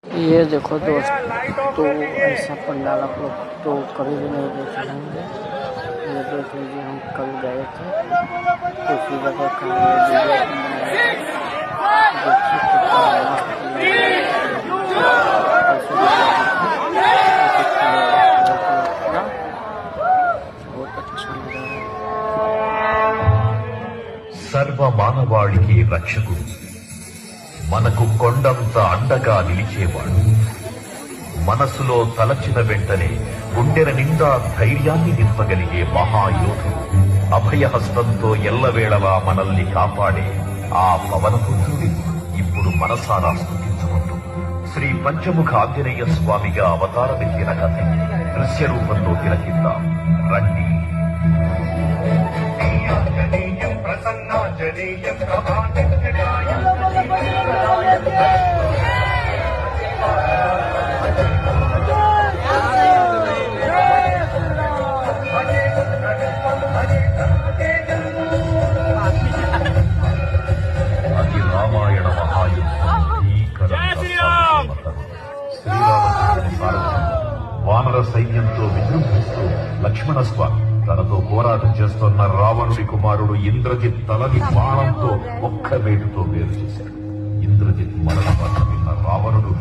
ये देखो दोस्त, तो ऐसा पंडाल आप लोग तो कभी भी नहीं देखे होंगे। ये देख लीजिए, हम कल गए थे उसी जगह का ये वीडियो बनाया था। देखिए कितना मस्त बहुत अच्छा लग रहा है। सर्व मानवाళికి రక్షకుడు, మనకు కొండంత అండగా నిలిచేవాడు, మనసులో తలచిన వెంటనే గుండెల నిండా ధైర్యాన్ని నింపగలిగే మహాయోధుడు, అభయహస్తంతో ఎల్లవేళలా మనల్ని కాపాడే ఆ పవనపుత్రుడి ఇప్పుడు మనసారా స్తుతించుకుంటూ శ్రీ పంచముఖ ఆంజనేయ స్వామిగా అవతారమెత్తిన కథ దృశ్య రూపంలో తిలకిద్దాం రండి. అది రామాయణ మహాయుద్ధం, శ్రీరామచంద్రుని సారథ్యం వానర సైన్యంతో విజృంభిస్తూ లక్ష్మణస్వామి తనతో పోరాటం చేస్తున్న రావణుడి కుమారుడు ఇంద్రజిత్ తలని బాణంతో ఒక్క వేటుతో వేరు చేశాడు. ఇంద్రజిత్ మరణ విన్న రావణుడు